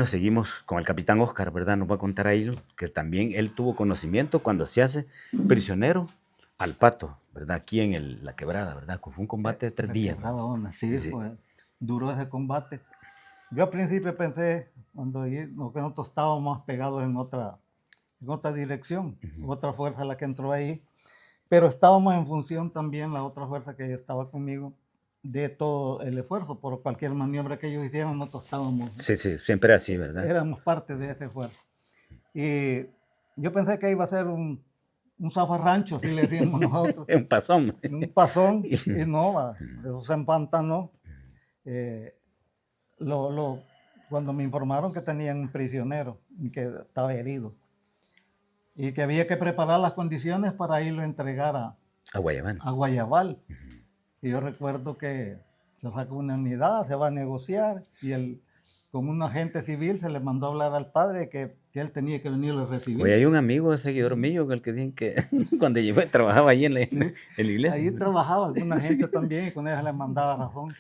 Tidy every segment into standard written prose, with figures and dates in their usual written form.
Nos seguimos con el capitán Oscar, ¿verdad? Nos va a contar ahí que también él tuvo conocimiento cuando se hace prisionero al Pato, ¿verdad? Aquí en la quebrada, ¿verdad? Fue un combate de 3 días, ¿no? Quebrada Onda, sí, Sí. fue duro ese combate. Yo al principio pensé, cuando que nosotros estábamos más pegados en otra dirección, otra fuerza la que entró ahí, pero estábamos en función también, la otra fuerza que estaba conmigo, de todo el esfuerzo. Por cualquier maniobra que ellos hicieran, nosotros estábamos, Sí, siempre así, ¿verdad? éramos parte de ese esfuerzo. Y yo pensé que iba a ser un zafarrancho, así le decíamos nosotros, Un pasón. un pasón, y no, eso se empantanó. Eh, lo, lo, Cuando me informaron que tenían un prisionero y que estaba herido y que había que preparar las condiciones para irlo a entregar A Guayabán. a Guayabal. Y yo recuerdo que se sacó una unidad, se va a negociar y con un agente civil se le mandó a hablar al padre que él tenía que venirlo a recibir. Oye, hay un amigo, seguidor mío, con el que dicen que cuando llegó trabajaba ahí en la iglesia. Ahí trabajaba alguna gente también y con ella le mandaba razón.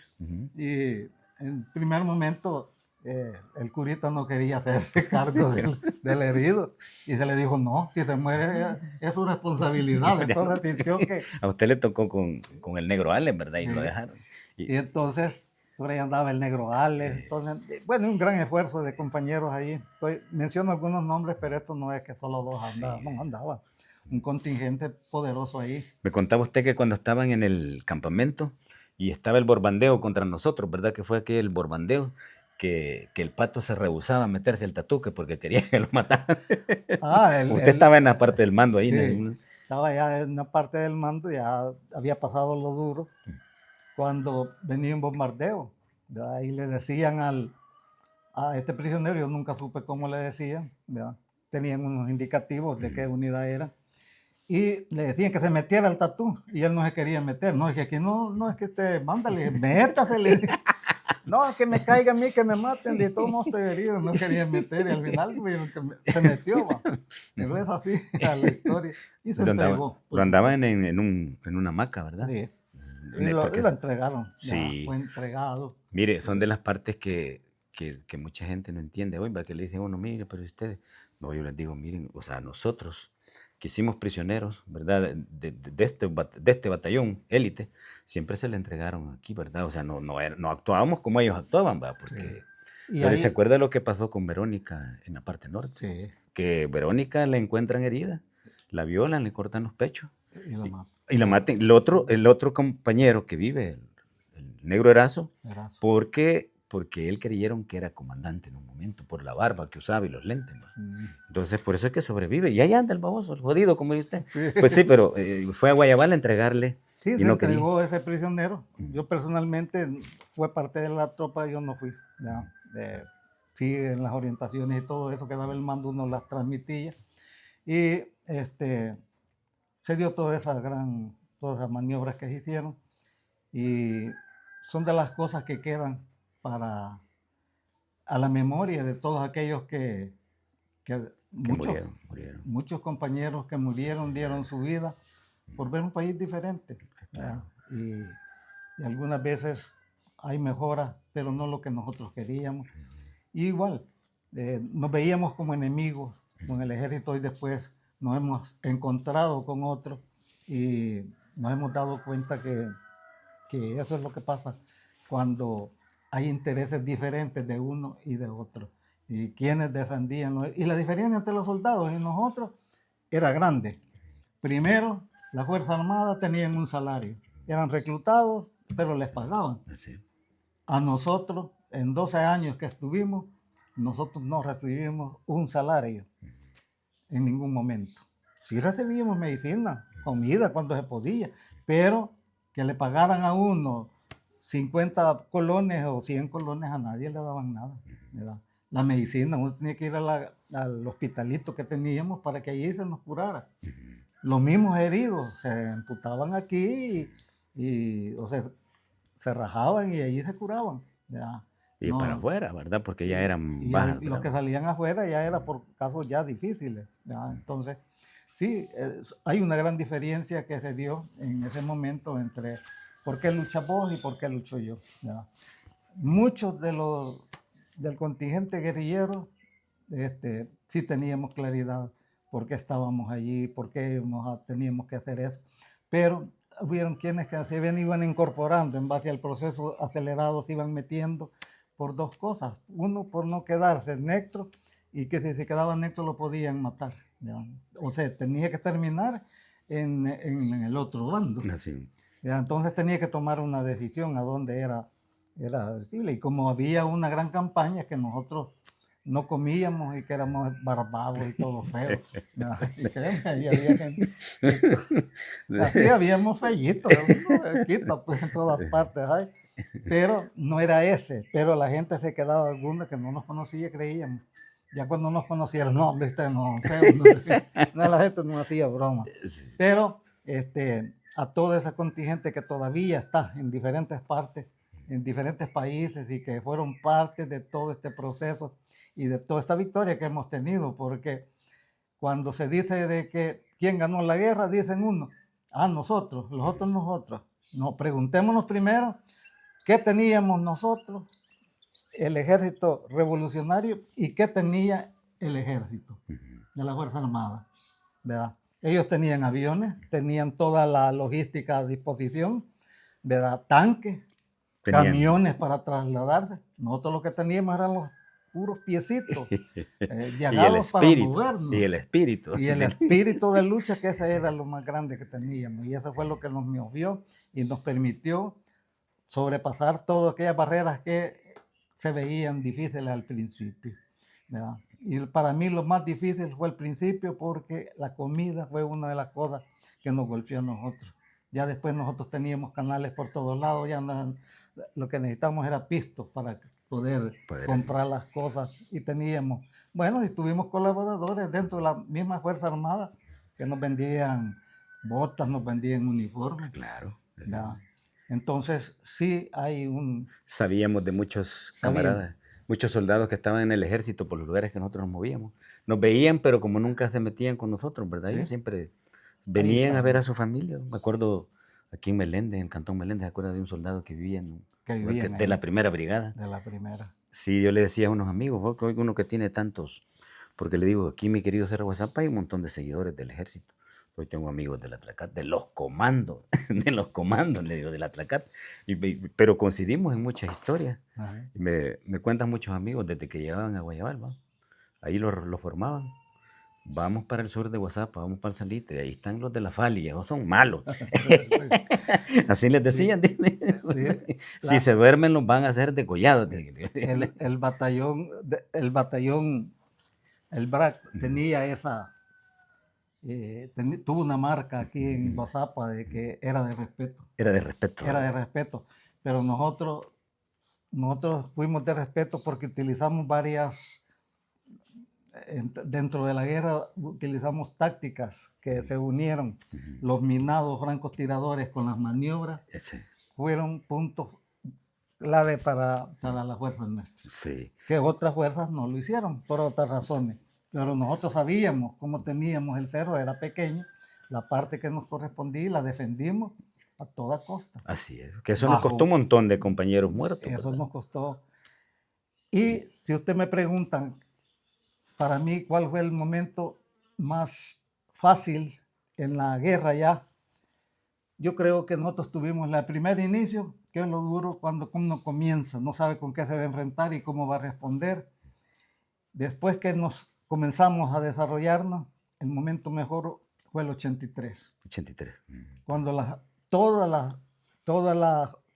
Y en primer momento el curita no quería hacerse cargo del herido y se le dijo, no, si se muere es su responsabilidad. Entonces sintió que... A usted le tocó con el negro Allen, ¿verdad? Y lo dejaron. Y entonces por ahí andaba el negro Alex. Entonces, bueno, un gran esfuerzo de compañeros ahí. Menciono algunos nombres, pero esto no es que solo dos andaban, andaba un contingente poderoso ahí. Me contaba usted que cuando estaban en el campamento y estaba el borbandeo contra nosotros, ¿verdad? Que fue aquel borbandeo que el Pato se rehusaba a meterse el tatuque porque quería que lo mataran. Usted estaba en la parte del mando ahí. Sí, estaba ya en una parte del mando, ya había pasado lo duro cuando venía un bombardeo. ¿Verdad? Y le decían a este prisionero, yo nunca supe cómo le decían, ¿verdad? Tenían unos indicativos de qué unidad era. Y le decían que se metiera el tatú y él no se quería meter. No, es que aquí no es que usted, mándale, métasele. No, que me caiga a mí, que me maten, de todos modos estoy herido, no quería meter y al final se metió, va. Pero es así a la historia y se entregó. Lo andaban en una hamaca, ¿verdad? Sí, y lo entregaron, sí. Ya fue entregado. Mire, son de las partes que mucha gente no entiende hoy, va, que le dicen, bueno, mire, pero ustedes, no, yo les digo, miren, o sea, nosotros que hicimos prisioneros, ¿verdad? De este batallón élite, siempre se le entregaron aquí, ¿verdad? O sea, no actuábamos como ellos actuaban, ¿va? Porque Y pero se acuerda lo que pasó con Verónica en la parte norte, sí, que Verónica la encuentran herida, la violan, le cortan los pechos y la matan. y la maten. El otro compañero que vive, el negro Erazo, porque él creyeron que era comandante en un momento, por la barba que usaba y los lentes. Entonces, por eso es que sobrevive. Y ahí anda el baboso, el jodido, como dice usted. Pues sí, pero fue a Guayabal a entregarle. Sí, y se no entregó quería. ese prisionero. Yo personalmente fue parte de la tropa, yo no fui. Sí, en las orientaciones y todo eso que daba el mando uno las transmitía. Y se dio todas esas maniobras que se hicieron. Y son de las cosas que quedan a la memoria de todos aquellos que Murieron. muchos compañeros que murieron, dieron su vida por ver un país diferente. Claro. Y algunas veces hay mejoras, pero no lo que nosotros queríamos. Y igual, nos veíamos como enemigos con el ejército y después nos hemos encontrado con otros y nos hemos dado cuenta que eso es lo que pasa cuando hay intereses diferentes de uno y de otro. Y quienes defendían. Y la diferencia entre los soldados y nosotros era grande. Primero, la Fuerza Armada tenían un salario. Eran reclutados, pero les pagaban. Sí. A nosotros, en 12 años que estuvimos, nosotros no recibimos un salario en ningún momento. Sí recibimos medicina, comida cuando se podía, pero que le pagaran a uno 50 colones o 100 colones, a nadie le daban nada. ¿Verdad? La medicina, uno tenía que ir al hospitalito que teníamos para que allí se nos curara. Los mismos heridos se amputaban aquí o se rajaban y allí se curaban. ¿Verdad? Y para afuera, ¿verdad? Porque ya eran bajas. Los que salían afuera ya era por casos ya difíciles. ¿Verdad? Entonces, sí, hay una gran diferencia que se dio en ese momento entre por qué luchas vos y por qué lucho yo. ¿Verdad? Muchos de del contingente guerrillero, sí teníamos claridad por qué estábamos allí, por qué teníamos que hacer eso. Pero hubieron quienes que se iban incorporando en base al proceso acelerado, se iban metiendo por dos cosas. Uno, por no quedarse neutro, y que si se quedaba neutro lo podían matar. ¿Ya? O sea, tenía que terminar en el otro bando. Así. ¿Ya? Entonces tenía que tomar una decisión a dónde era visible. Y como había una gran campaña que nosotros no comíamos y que éramos barbados y todo feo. Y créeme, ahí había gente. Así habíamos fellitos, pues, en todas partes. ¿Ay? Pero no era ese. Pero la gente se quedaba alguna que no nos conocía, creíamos. Ya cuando nos conocieron, no, hombre, no, feo. No, la gente no hacía broma. Pero a todo ese contingente que todavía está en diferentes partes, en diferentes países y que fueron parte de todo este proceso y de toda esta victoria que hemos tenido, porque cuando se dice de que quién ganó la guerra, dicen uno, nosotros, los otros nosotros. No, preguntémonos primero qué teníamos nosotros, el ejército revolucionario, y qué tenía el ejército de la Fuerza Armada, ¿verdad? Ellos tenían aviones, tenían toda la logística a disposición, ¿verdad? Tanques, camiones para trasladarse. Nosotros lo que teníamos eran los puros piecitos llagados para movernos. Y el espíritu. Y el espíritu de lucha, que ese era lo más grande que teníamos. Y eso fue lo que nos movió y nos permitió sobrepasar todas aquellas barreras que se veían difíciles al principio, ¿verdad? Y para mí lo más difícil fue el principio, porque la comida fue una de las cosas que nos golpeó a nosotros. Ya después nosotros teníamos canales por todos lados, ya lo que necesitamos era pistos para poder comprar las cosas, y teníamos, bueno, y tuvimos colaboradores dentro de la misma Fuerza Armada que nos vendían botas, nos vendían uniformes. Claro. ¿Verdad? Entonces sí hay Sabíamos de muchos camaradas, muchos soldados que estaban en el ejército por los lugares que nosotros nos movíamos. Nos veían, pero como nunca se metían con nosotros, ¿verdad? ¿Sí? Ellos siempre venían a ver a su familia. Me acuerdo aquí en Meléndez, en el Cantón Meléndez, ¿se acuerda de un soldado que vivía de la primera brigada? De la primera. Sí, yo le decía a unos amigos, uno que tiene tantos, porque le digo, aquí mi querido Cerro Guazapa hay un montón de seguidores del ejército. Hoy tengo amigos de la Atracat, de los comandos, le digo, de la Atracat, pero coincidimos en muchas historias. Me cuentan muchos amigos desde que llegaban a Guayabal, ¿va? Ahí los formaban. Vamos para el sur de Guazapa, vamos para el Salitre, ahí están los de la FALI, ellos son malos. Así les decían. Si se duermen los van a hacer degollados. El batallón, el BRAC, tenía esa... tuvo una marca aquí en Guazapa de que era de respeto. Era de respeto. Era de respeto. Pero nosotros fuimos de respeto porque utilizamos dentro de la guerra utilizamos tácticas que se unieron. Los minados francotiradores con las maniobras fueron puntos clave para las fuerzas nuestras. Sí. Que otras fuerzas no lo hicieron por otras razones. Pero nosotros sabíamos cómo teníamos el cerro, era pequeño, la parte que nos correspondía la defendimos a toda costa. Así es, que eso nos costó un montón de compañeros muertos. Eso ¿verdad? Nos costó. Y si usted me preguntan, para mí, ¿cuál fue el momento más fácil en la guerra ya? Yo creo que nosotros tuvimos el primer inicio, que es lo duro cuando uno comienza, no sabe con qué se va a enfrentar y cómo va a responder. Después que nos comenzamos a desarrollarnos, el momento mejor fue el 83. 83. Cuando todas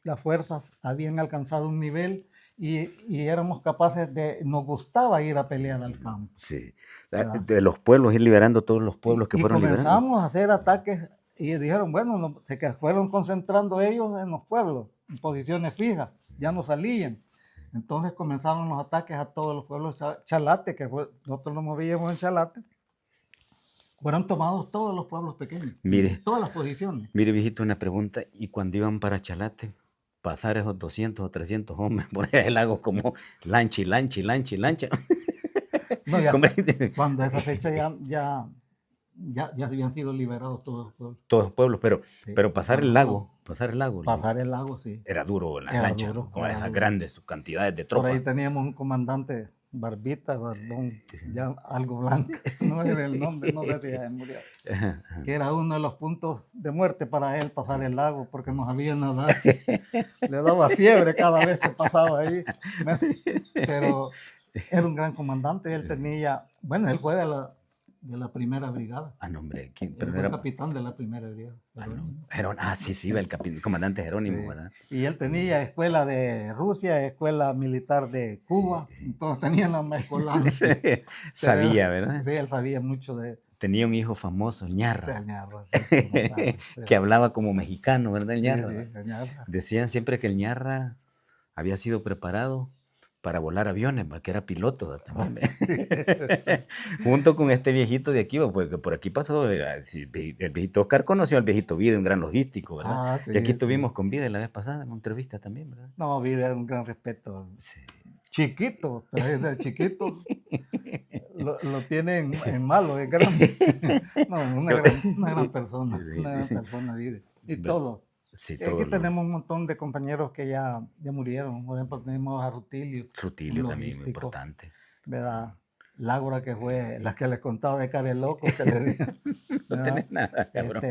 las fuerzas habían alcanzado un nivel y éramos capaces nos gustaba ir a pelear al campo. Sí, de los pueblos, ir liberando todos los pueblos que fueron liberando. Comenzamos a hacer ataques y dijeron, bueno, se fueron concentrando ellos en los pueblos, en posiciones fijas, ya no salían. Entonces comenzaron los ataques a todos los pueblos. Chalate, que nosotros nos movíamos en Chalate, fueron tomados todos los pueblos pequeños, todas las posiciones. Mire, viejito, una pregunta. ¿Y cuando iban para Chalate, pasar esos 200 o 300 hombres por el lago como lancha? No, cuando esa fecha ya ya habían sido liberados todos los pueblos. Todos los pueblos, Sí, pero pasar el lago, pasar el lago, sí. era duro en las Era lanchas, duro, con era esas duro. grandes cantidades de Por ahí tropas. teníamos un comandante, Barbita, Barbón, ya algo blanco, no era el nombre, no sé si ya murió, que era uno de los puntos de muerte para él pasar el lago, porque no sabía nadar. Le daba fiebre cada vez que pasaba ahí. Pero era un gran comandante, él tenía, bueno, él fue de la primera brigada. Ah, no, hombre, Él pero no fue era... capitán de la primera brigada. Ah, no. Jerónimo. Sí, el comandante Jerónimo, Sí. ¿verdad? Y él tenía escuela de Rusia, escuela militar de Cuba, todos tenían la mezcolanza. Sabía, ¿verdad? Sí, él sabía mucho de Tenía un hijo famoso, el Ñarra, Ñarra, sí, que hablaba como mexicano, ¿verdad? El sí, Ñarra. sí, Ñarra. Decían siempre que el Ñarra había sido preparado para volar aviones, que era piloto, ¿verdad? También. Junto con este viejito de aquí, porque por aquí pasó, el viejito Oscar conoció al viejito Vide, un gran logístico, ¿verdad? Ah, sí, Y aquí sí. estuvimos con Vide la vez pasada en una entrevista también, ¿verdad? No, vida es un gran respeto. Sí. Chiquito, pero desde chiquito lo tienen en malo, es gran. No, una gran persona, Vide. Y todo. Sí, Y aquí todo lo... tenemos un montón de compañeros que ya murieron. Por ejemplo, tenemos a Rutilio, un Rutilio también, muy logístico, importante. ¿verdad? Laura, que fue la que les contaba de Care Loco, que le dije, No ¿verdad? tenés nada, cabrón.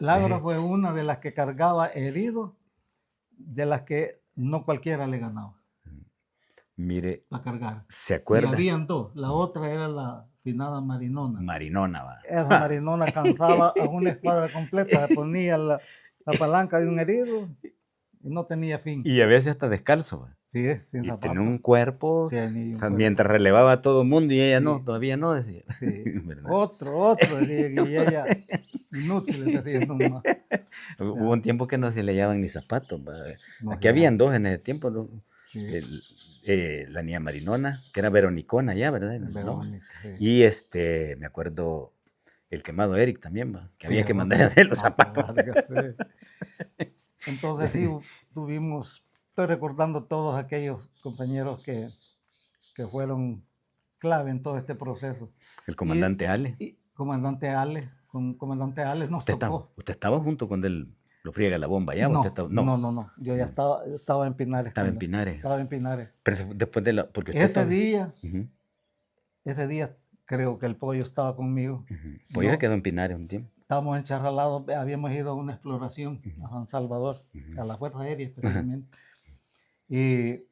Laura fue una de las que cargaba heridos, de las que no cualquiera le ganaba Mire, a cargar. ¿se Y acuerda? habían dos. La otra era la finada Marinona. Marinona, va. Esa Marinona cansaba a una escuadra completa, se ponía la palanca de un herido y no tenía fin. Y a veces hasta descalzo, va. Sí, sin Y zapatos. tenía un cuerpo, Sí, ni un o sea, cuerpo. mientras relevaba a todo el mundo y ella Sí. no, todavía no, decía. Sí. ¿Verdad? Otro, decía, y ella, inútil, decía nomás. Hubo un tiempo que no se le hallaban ni zapatos, va. No Aquí se habían hallaba. dos en ese tiempo, ¿no? Sí. La niña Marinona, que era Veronicona ya, ¿verdad? ¿No? Verónica, sí. Y me acuerdo, el quemado Eric también, va, que Sí, había que ¿verdad? mandar a hacer los Ah, zapatos. sí. Entonces sí, estoy recordando todos aquellos compañeros que fueron clave en todo este proceso. El comandante Ale. Comandante Ale, con comandante Ale nos tocó. ¿Usted estaba junto cuando él lo friega la bomba ya? No, Estaba, no. Yo ya estaba en Pinares. Estaba en Pinares. Estaba en Pinares. Pero después de la... Porque usted ese día creo que el pollo estaba conmigo. Pollo se quedó en Pinares un tiempo. Estábamos encharralados, habíamos ido a una exploración a San Salvador, a la Fuerza Aérea especialmente. Y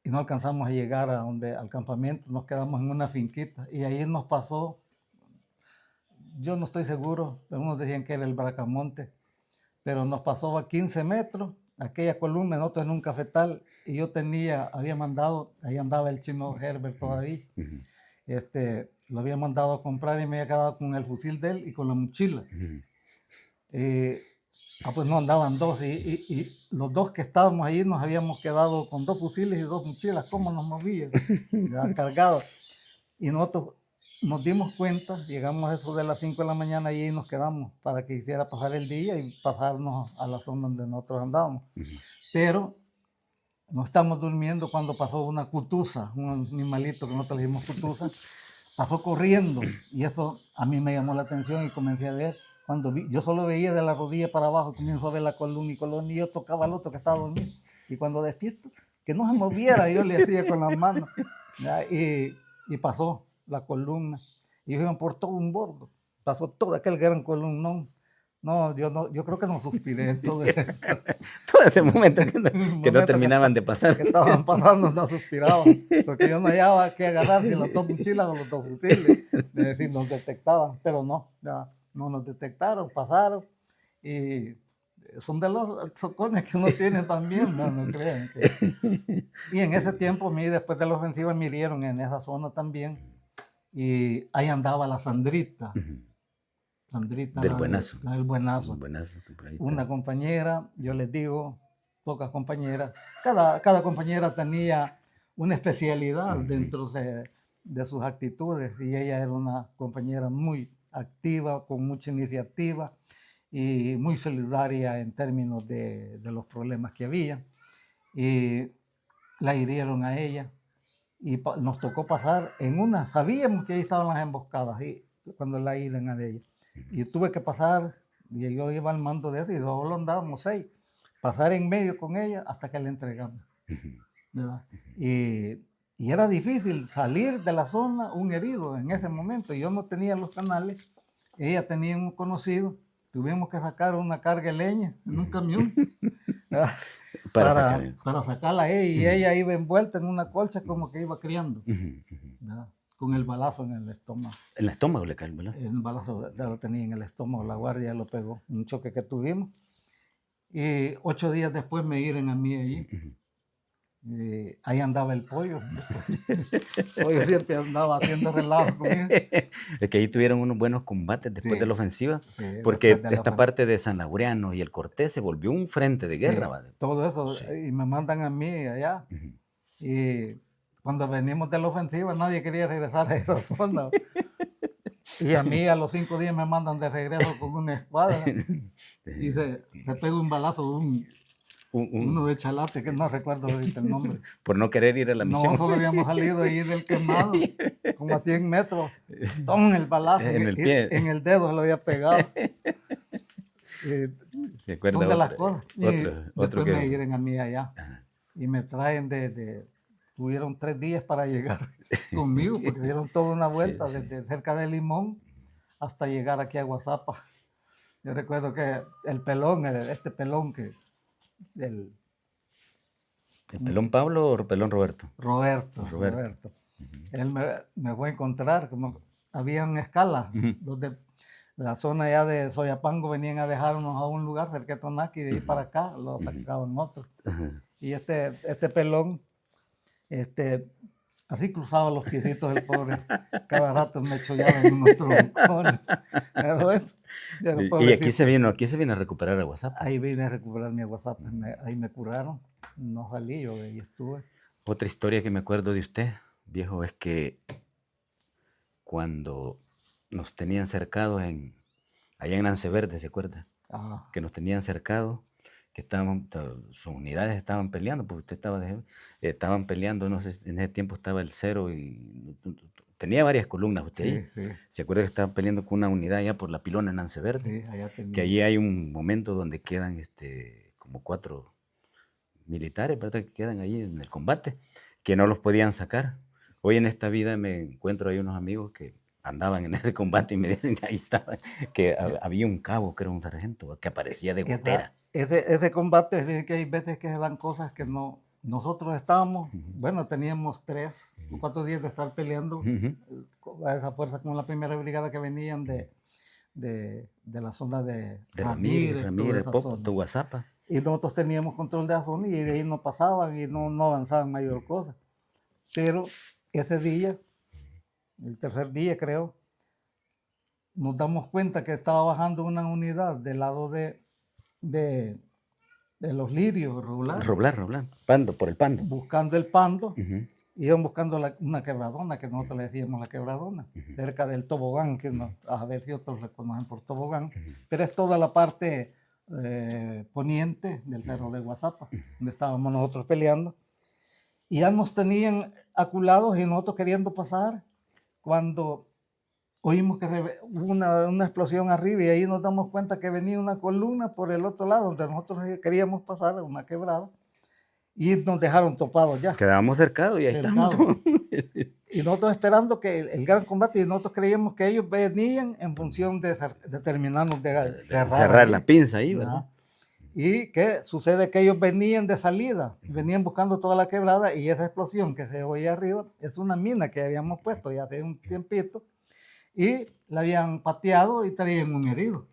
no alcanzamos a llegar al campamento, nos quedamos en una finquita y ahí nos pasó, yo no estoy seguro, algunos decían que era el Bracamonte, pero nos pasó a 15 metros, aquella columna, nosotros en un cafetal, y yo había mandado, ahí andaba el chino Herbert todavía, lo había mandado a comprar y me había quedado con el fusil de él y con la mochila. Pues no andaban dos y los dos que estábamos ahí nos habíamos quedado con 2 fusiles y 2 mochilas. ¿Cómo nos movían? Cargados. Y nosotros nos dimos cuenta, llegamos a eso de las 5 de la mañana y ahí nos quedamos para que hiciera pasar el día y pasarnos a la zona donde nosotros andábamos. Pero no estamos durmiendo cuando pasó una cutusa, un animalito que nosotros le dijimos cutusa, pasó corriendo y eso a mí me llamó la atención y comencé a ver. Yo solo veía de la rodilla para abajo, comienzo a ver la columna y yo tocaba al otro que estaba dormido. Y cuando despierto, que no se moviera, yo le hacía con las manos. Y pasó la columna. Y iban por todo un bordo. Pasó todo aquel gran columnón. No, yo creo que no suspiré en todo ese, todo ese momento que no terminaban de pasar. Que estaban pasando, no suspiraban. Porque yo no hallaba que agarrar si las 2 mochilas o los 2 fusiles. Es decir, nos detectaban, pero no, ya no nos detectaron, pasaron. Y son de los socones que uno tiene también, no crean. Y en ese tiempo, después de la ofensiva, me hirieron en esa zona también. Y ahí andaba la Sandrita. Sandrita, del Buenazo. La del Buenazo. Una compañera, yo les digo, pocas compañeras. Cada compañera tenía una especialidad dentro de sus actitudes y ella era una compañera muy activa, con mucha iniciativa y muy solidaria en términos de los problemas que había. Y la hirieron a ella y nos tocó pasar en sabíamos que ahí estaban las emboscadas y cuando la isla de ella. Y tuve que pasar, y yo iba al mando de eso, y solo andábamos 6, pasar en medio con ella hasta que la entregamos, ¿verdad? Y era difícil salir de la zona un herido en ese momento. Yo no tenía los canales, ella tenía un conocido, tuvimos que sacar una carga de leña en un camión para sacarla a ella, y ella iba envuelta en una colcha como que iba criando, ¿verdad? Con el balazo en el estómago. ¿En el estómago le cae el balazo? El balazo ya lo tenía en el estómago, la guardia lo pegó, un choque que tuvimos. Y 8 días después me hieren a mí allí. Ahí andaba el pollo. El pollo siempre andaba haciendo relajo conmigo. Es que ahí tuvieron unos buenos combates después de la ofensiva, porque esta parte de San Laureano y el Cortés se volvió un frente de guerra. ¿Vale? Todo eso, y me mandan a mí allá. Y cuando venimos de la ofensiva, nadie quería regresar a esa zona. Y a mí a los 5 días me mandan de regreso con una escuadra. Y se pega un balazo, uno de Chalate, que no recuerdo ahorita el nombre. Por no querer ir a la misión. No, solo habíamos salido ahí del quemado, como a 100 metros. Toma el balazo en el pie. En el dedo se lo había pegado. ¿Se acuerda? Son de las cosas. Otro después me hieren a mí allá. Y me traen tuvieron 3 días para llegar conmigo, porque dieron toda una vuelta desde cerca de Limón hasta llegar aquí a Guazapa. Yo recuerdo que el pelón, este pelón que... ¿El pelón Pablo o pelón Roberto? Roberto. Él me fue a encontrar, como había una escala, los de la zona ya de Soyapango venían a dejarnos a un lugar cerca de Tonaki, y de ahí para acá lo sacaban otros. Y este pelón, así cruzaba los piecitos del pobre, cada rato me chollaba en unos troncones. Y aquí se vino a recuperar a WhatsApp. Ahí vine a recuperar mi WhatsApp, ahí me curaron, no salí, yo ahí estuve. Otra historia que me acuerdo de usted, viejo, es que cuando nos tenían cercados allá en Anceverde, ¿se acuerda? Que nos tenían cercados, que sus unidades estaban peleando, porque usted estaban peleando, no sé, en ese tiempo estaba el 0 y tenía varias columnas usted ahí. Sí. ¿Se acuerda que estaban peleando con una unidad allá por la Pilona en Anceverde? Sí, allá tenía. Que allí hay un momento donde quedan como 4 militares, ¿verdad? Que quedan allí en el combate, que no los podían sacar. Hoy en esta vida me encuentro ahí unos amigos que andaban en ese combate y me dicen ahí estaba, que había un cabo, que era un sargento, que aparecía de gotera. Ese combate es que hay veces que se dan cosas que no. Nosotros estábamos, bueno, teníamos 3 o 4 días de estar peleando a esa fuerza con la primera brigada que venían de la zona de Ramírez, Popo, Guazapa. Y nosotros teníamos control de la zona y de ahí no pasaban y no avanzaban mayor cosa. Pero ese día, el tercer día creo, nos damos cuenta que estaba bajando una unidad del lado de los Lirios, Roblar, por el Pando. Buscando el Pando, iban buscando una quebradona, que nosotros le decíamos la quebradona, cerca del tobogán, que a ver si otros le conocen por tobogán, pero es toda la parte poniente del cerro de Guazapa, donde estábamos nosotros peleando. Y ya nos tenían aculados y nosotros queriendo pasar, cuando oímos que hubo una explosión arriba, y ahí nos damos cuenta que venía una columna por el otro lado, donde nosotros queríamos pasar, una quebrada, y nos dejaron topados ya. Quedábamos cercados y ahí estamos. Y nosotros esperando que el gran combate, y nosotros creíamos que ellos venían en función de terminarnos de cerrar la pinza ahí, ¿verdad? Y que sucede que ellos venían de salida, venían buscando toda la quebrada, y esa explosión que se oía arriba es una mina que habíamos puesto ya hace un tiempito, y la habían pateado y traían un herido.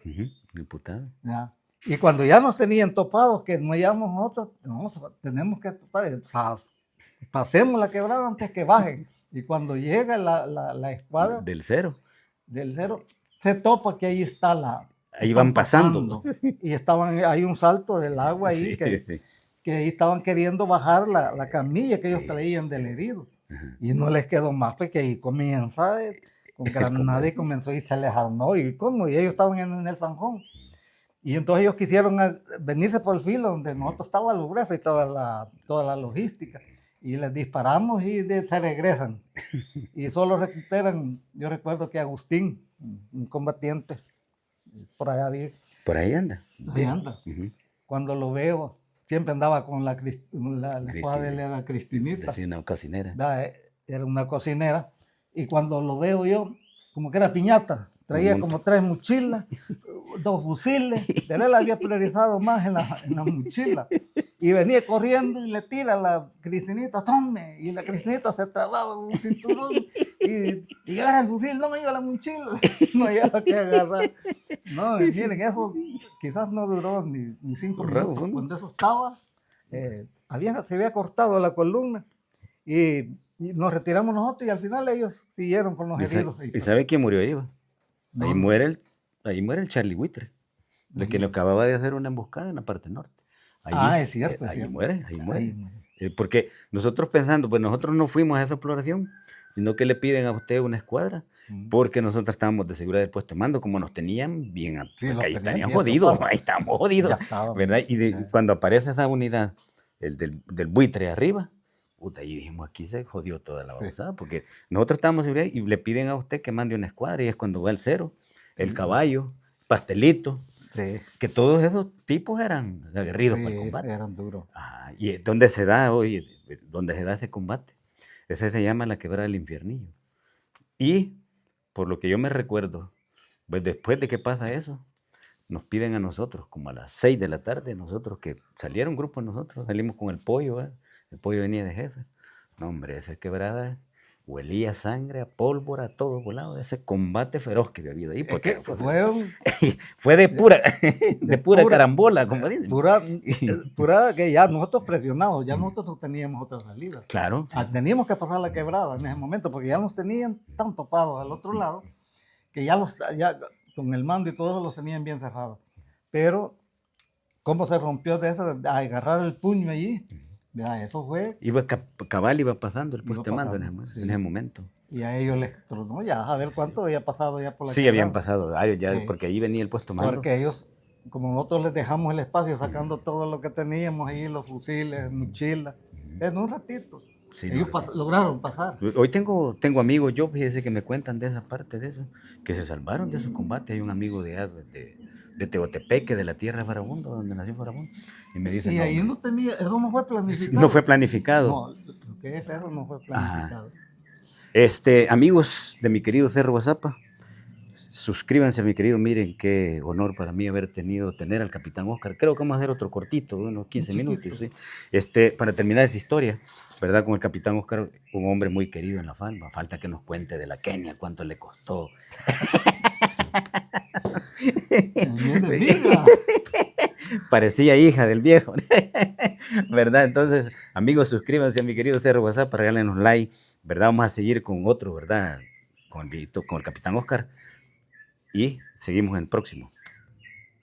Diputado. ¿Ya? Y cuando ya nos tenían topados, que no íbamos nosotros, tenemos que pasemos la quebrada antes que bajen. Y cuando llega la escuadra del 0, se topa que ahí está ahí van pasando. Y hay un salto del agua ahí, que ahí estaban queriendo bajar la camilla que ellos traían del herido. Y no les quedó más, porque ahí comienza con granada y comenzó y se les armó. ¿Y cómo? Y ellos estaban en el zanjón. Y entonces ellos quisieron venirse por el filo donde nosotros estaba lo grueso y estaba toda la logística. y les disparamos y se regresan. Y solo recuperan, yo recuerdo que Agustín, un combatiente, por allá vive. Por ahí anda. Ahí anda. Cuando lo veo, siempre andaba con la esposa de él, era Cristinita. Sí, una cocinera. Era una cocinera. Y cuando lo veo yo, como que era piñata, traía como 3 mochilas, 2 fusiles, pero él había priorizado más en la mochila. Y venía corriendo y le tira a la Cristinita, tome, y la Cristinita se trababa un cinturón y agarra el fusil, no me lleva la mochila, no lleva que agarrar. No, y miren, eso quizás no duró ni 5 minutos. Cuando eso estaba, se había cortado la columna y nos retiramos nosotros y al final ellos siguieron con los heridos. ¿Y sabe quién murió ahí? Ahí muere el Charlie Buitre, el que le acababa de hacer una emboscada en la parte norte. Ahí, es cierto. Ahí muere. Porque nosotros pensando, pues nosotros no fuimos a esa exploración, sino que le piden a usted una escuadra, porque nosotros estábamos de seguridad del puesto de mando, como nos tenían bien, ahí estarían jodidos, ahí estábamos jodidos, ¿verdad? Y cuando aparece esa unidad, el del Buitre arriba, ahí dijimos, aquí se jodió toda la babosada, porque nosotros estábamos en seguridad y le piden a usted que mande una escuadra, y es cuando va el Cero, el Caballo, Pastelito, que todos esos tipos eran aguerridos para el combate. Eran duros. Y donde se da hoy, donde se da ese combate, ese se llama la Quebrada del Infiernillo. Y por lo que yo me recuerdo, pues después de que pasa eso, nos piden a nosotros, como a las 6 de la tarde, nosotros que salieron un grupo de nosotros, salimos con el pollo, el pollo venía de jefe. No, hombre, esa quebrada huelía a sangre, a pólvora, a todo volado, de ese combate feroz que había habido ahí. Porque fue de pura carambola, como dicen. Pura que ya nosotros presionados, ya nosotros no teníamos otra salida. Claro. Teníamos que pasar la quebrada en ese momento, porque ya nos tenían tan topados al otro lado, que ya con el mando y todo los tenían bien cerrados. Pero, ¿cómo se rompió de eso? A agarrar el puño allí. Eso fue. Cabal iba pasando el puesto de mando en ese momento. Y a ellos les tronó ya, a ver cuánto había pasado ya por la quebrada. Habían pasado varios ya, porque ahí venía el puesto de mando. Porque ellos, como nosotros les dejamos el espacio sacando todo lo que teníamos ahí, los fusiles, mochilas, en un ratito. Sí, ellos lograron pasar. Hoy tengo amigos, fíjese que me cuentan de esa parte de eso, que se salvaron de esos combates. Hay un amigo de Teotepeque, de la tierra de Farabundo, donde nació Farabundo, y me dice, ahí no tenía, eso no fue planificado. No fue planificado. No, lo que es eso no fue planificado. Amigos de mi querido Cerro Guazapa, suscríbanse a mi querido, miren qué honor para mí tener al Capitán Oscar. Creo que vamos a hacer otro cortito, unos 15 minutos, ¿sí? Para terminar esa historia, ¿verdad? Con el Capitán Oscar, un hombre muy querido en la Falva. Falta que nos cuente de la Kenia, cuánto le costó. Parecía hija del viejo, ¿verdad? Entonces, amigos, suscríbanse a mi querido Cerro WhatsApp, regálenos like, ¿verdad? Vamos a seguir con otro, ¿verdad? Con el Capitán Oscar y seguimos en el próximo.